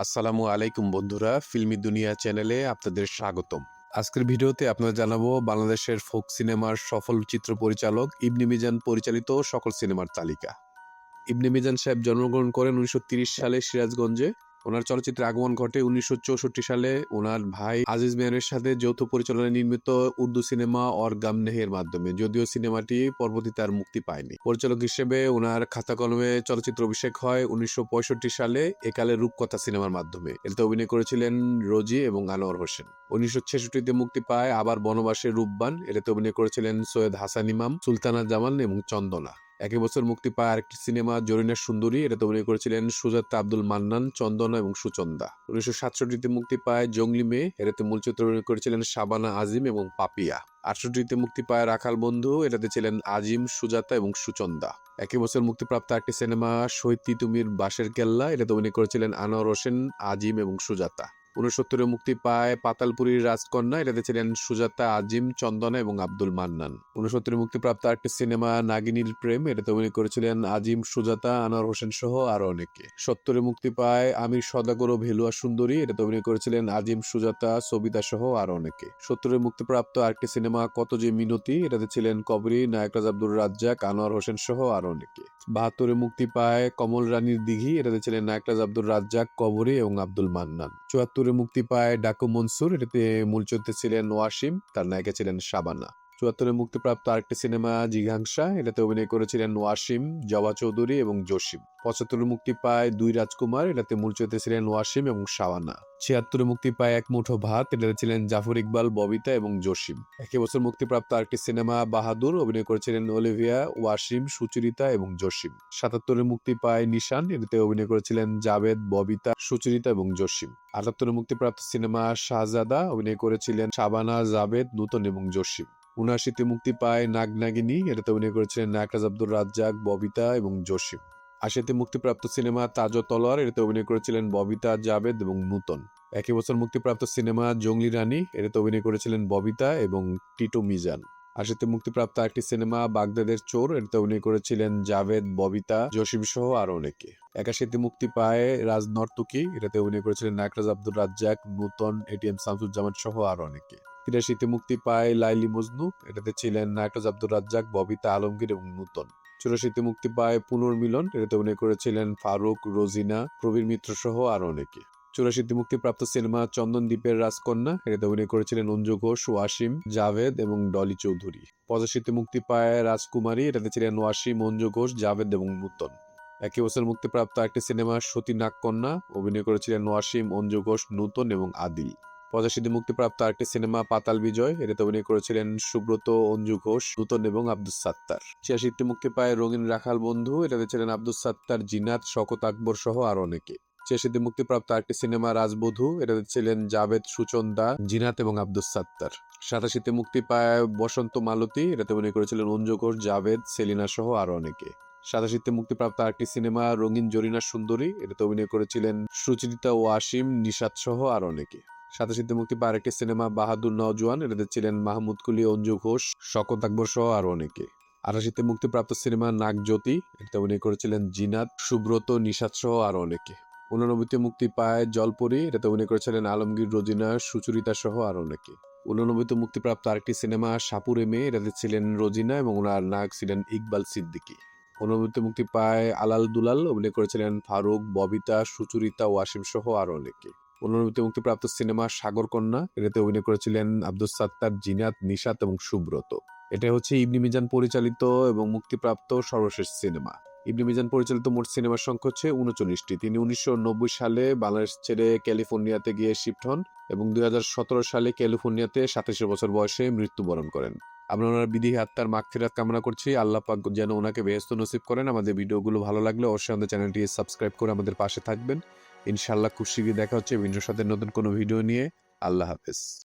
আসসালামু আলাইকুম বন্ধুরা, ফিল্মি দুনিয়া চ্যানেলে আপনাদের স্বাগতম। আজকের ভিডিওতে আপনাদের জানাবো বাংলাদেশের ফোক সিনেমার সফল চিত্র পরিচালক ইবনে মিজান পরিচালিত সকল সিনেমার তালিকা। ইবনে মিজান সাহেব জন্মগ্রহণ করেন 1930 সালে সিরাজগঞ্জে। ওনার চলচ্চিত্রে আগমন ঘটে 1964 সালে ওনার ভাই আজিজ মেয়রের সাথে যৌথ পরিচালনায় নির্মিত উর্দু সিনেমা অর গাম নেহের মাধ্যমে, যদিও সিনেমাটি পরবর্তীতে আর মুক্তি পায়নি। পরিচালক হিসেবে ওনার খাতা কলমে চলচ্চিত্র অভিষেক হয় 1965 সালে একালে রূপকথা সিনেমার মাধ্যমে। এতে অভিনয় করেছিলেন রোজি এবং আনোয়ার হোসেন। 1966-তে মুক্তি পায় আবার বনবাসের রূপবান। এটাতে অভিনয় করেছিলেন সৈয়দ হাসান ইমাম, সুলতানা জামান এবং চন্দনা। একই বছর মুক্তি পায় আরেকটি সিনেমা জরিনা সুন্দরী। এটাতে অভিনয় করেছিলেন সুজাতা আব্দুল মান্নান, চন্দনা এবং সুচন্দা। 1967-তে মুক্তি পায় জঙ্গলি মেয়ে। এটাতে মূল চরিত্রে অভিনয় করেছিলেন শাবানা আজিম এবং পাপিয়া। 68-তে মুক্তি পায় রাখাল বন্ধু। এটাতে ছিলেন আজিম, সুজাতা এবং সুচন্দা। একই বছর মুক্তিপ্রাপ্ত একটি সিনেমা শহীদ তিতুমির বাঁশের কেল্লা। এটাতে অভিনয় করেছিলেন আনোয়ার হোসেন, আজিম এবং সুজাতা। 1970-এ মুক্তি পায় পাতালপুরীর রাজকন্যা। এটাতে ছিলেন সুজাতা, আজিম, চন্দনা এবং আব্দুল মান্নান। 1970-এ মুক্তিপ্রাপ্ত একটি সিনেমা নাগিনীর প্রেম। এটাতে অভিনয় করেছিলেন আজিম, সুজাতা, আনোয়ার হোসেন সহ আরো অনেকে। 1970-এ মুক্তি পায় আমির সদাগর ও ভেলুয়া সুন্দরী। এটাতে অভিনয় করেছিলেন আজিম, সুজাতা, সবিতা সহ আরো অনেকে। 1970-এ মুক্তিপ্রাপ্ত আরেকটি সিনেমা কত যে মিনতি। এটাতে ছিলেন কবরী, নায়করাজ আব্দুর রাজ্জাক, আনোয়ার হোসেন সহ আরো অনেকে। 72-এ মুক্তি পায় কমল রানীর দিঘি। এটাতে ছিলেন নায়করাজ আব্দুর রাজ্জাক, কবরী এবং আব্দুল মান্নান। 74-এ মুক্তি পায় ডাকু মনসুর। এটাতে মূল চরিত্রে ছিলেন ওয়াসিম, তার নায়িকা ছিলেন শাবানা। 74-এ মুক্তিপ্রাপ্ত আরেকটি সিনেমা জিঘাংসা। এটাতে অভিনয় করেছিলেন ওয়াসিম, জবা চৌধুরী এবং জসিম। 75-এ মুক্তি পায় দুই রাজকুমার। এটাতে মূল চরিত্রে ছিলেন ওয়াসিম এবং শাবানা। 76-এ মুক্তি পায় এক মুঠো ভাত। এটাতে ছিলেন জাফর ইকবাল, ববিতা এবং জসিম। একই বছর মুক্তিপ্রাপ্ত আরেকটি সিনেমা বাহাদুর। অভিনয় করেছিলেন অলিভিয়া, ওয়াসিম, সুচরিতা এবং জসিম। 77-এ মুক্তি পায় নিশান। এটাতে অভিনয় করেছিলেন জাভেদ, ববিতা, সুচরিতা এবং জসিম। 78-এ মুক্তিপ্রাপ্ত সিনেমা শাহজাদা। অভিনয় করেছিলেন শাবানা, জাভেদ, নূতন এবং জসিম। 79-তে মুক্তি পায় নাগনাগিনী। এটাতে অভিনয় করেছিলেন নায়করাজ আব্দুর রাজ্জাক, ববিতা এবং জসিম। 80-তে মুক্তিপ্রাপ্ত সিনেমা তাজ ও তলোয়ার। এটাতে অভিনয় করেছিলেন ববিতা, জাভেদ এবং নূতন। একই বছর মুক্তিপ্রাপ্ত সিনেমা জঙ্গলি রানী। এটাতে অভিনয় করেছিলেন ববিতা এবং টিটো মিজান। 80-তে মুক্তিপ্রাপ্ত একটি সিনেমা বাগদাদের চোর। এটাতে অভিনয় করেছিলেন জাভেদ, ববিতা, জসিম সহ আরো অনেকে। 81-তে মুক্তি পায় রাজ নর্তকী। এটাতে অভিনয় করেছিলেন নায়করাজ আব্দুর রাজ্জাক, নূতন, এটিএম শামসুজ্জামান সহ আরো অনেকে। 83-তে মুক্তি পায় লাইলি মজনু। এটাতে ছিলেন নায়করাজ আব্দুর রাজ্জাক, ববিতা, আলমগীর এবং নূতন। 84-তে মুক্তি পায় পুনর্মিলন। এটাতে অভিনয় করেছিলেন ফারুক, রোজিনা, প্রবীর মিত্র সহ আরো অনেকে। 84-তে মুক্তিপ্রাপ্ত সিনেমা চন্দনদ্বীপের রাজকন্যা। এটাতে অভিনয় করেছিলেন অঞ্জু ঘোষ, ওয়াসিম, জাভেদ এবং ডলি চৌধুরী। 85-তে মুক্তি পায় রাজকুমারী। এটাতে ছিলেন ওয়াসিম, অঞ্জু ঘোষ, জাভেদ এবং নূতন। একই বছর মুক্তিপ্রাপ্ত একটি সিনেমা সতী নাগকন্যা। অভিনয় করেছিলেন ওয়াসিম, অঞ্জু ঘোষ, নূতন এবং আদিল। 85-তে মুক্তিপ্রাপ্ত আরেকটি সিনেমা পাতাল বিজয়। এটাতে অভিনয় করেছিলেন সুব্রত, অঞ্জু ঘোষ, নূতন এবং আব্দুস সাত্তার। 86-তে মুক্তি পায় রঙিন রাখাল বন্ধু। এটাতে ছিলেন আব্দুস সাত্তার, জিনাত, শওকত আকবর সহ আরো অনেকে। 86-তে মুক্তিপ্রাপ্ত আরেকটি সিনেমা রাজবধূ। এটাতে ছিলেন জাভেদ, সুচন্দা, জিনাত এবং আব্দুস সাত্তার। 87-তে মুক্তি পায় বসন্ত মালতী। এটাতে অভিনয় করেছিলেন অঞ্জু ঘোষ, জাভেদ, সেলিনা সহ আরো অনেকে। 87-তে মুক্তিপ্রাপ্ত আরেকটি সিনেমা রঙিন জরিনা সুন্দরী। এটাতে অভিনয় করেছিলেন সুচরিতা, ওয়াসিম, নিশাত সহ আরো অনেকে। 87-তে মুক্তি পায় আরেকটি সিনেমা বাহাদুর নওজোয়ান। এটাতে ছিলেন মাহমুদ কুলি, অঞ্জু ঘোষ, শওকত আকবর সহ আরো অনেকে। 88-তে মুক্তিপ্রাপ্ত সিনেমা নাগজ্যোতি। এটাতে অভিনয় করেছিলেন জিনাত, সুব্রত, নিশাত সহ আরো অনেকে। 89-তে মুক্তি পায় জলপরি। এটাতে অভিনয় করেছিলেন আলমগীর, রোজিনা, সুচরিতা সহ আরো অনেকে। 89-তে মুক্তিপ্রাপ্ত আরেকটি সিনেমা সাপুরে মেয়ে। এটাতে ছিলেন রোজিনা এবং ওনার নায়ক ছিলেন ইকবাল সিদ্দিকী। 89-তে মুক্তি পায় আলাল দুলাল। অভিনয় করেছিলেন ফারুক, ববিতা, সুচরিতা, ওয়াসিম সহ আরো অনেকে। 89-তে মুক্তিপ্রাপ্ত সিনেমা সাগরকন্যা। এটাতে অভিনয় করেছিলেন আব্দুস সাত্তার, জিনাত, নিশাত এবং সুব্রত। এটা হচ্ছে ইবনে মিজান পরিচালিত এবং মুক্তিপ্রাপ্ত সর্বশেষ সিনেমা। ইবনে মিজান পরিচালিত মোট সিনেমার সংখ্যা হচ্ছে 39টি। তিনি 1990 সালে বাংলাদেশ ছেড়ে ক্যালিফোর্নিয়াতে গিয়ে শিফট হন এবং 2017 সালে ক্যালিফোর্নিয়াতে 27 বছর বয়সে মৃত্যুবরণ করেন। আমরা ওনার বিদেহী আত্মার মাগফিরাত কামনা করছি। আল্লাহ পাক যেন ওনাকে বেহেশত নসিব করেন। আমাদের ভিডিওগুলো ভালো লাগলে অবশ্যই আমাদের চ্যানেলটি সাবস্ক্রাইব করে আমাদের পাশে থাকবেন। ইনশাআল্লাহ খুব শীঘ্রই দেখা হচ্ছে ভিন্ন সাথে নতুন কোনো ভিডিও নিয়ে। আল্লাহ হাফেজ।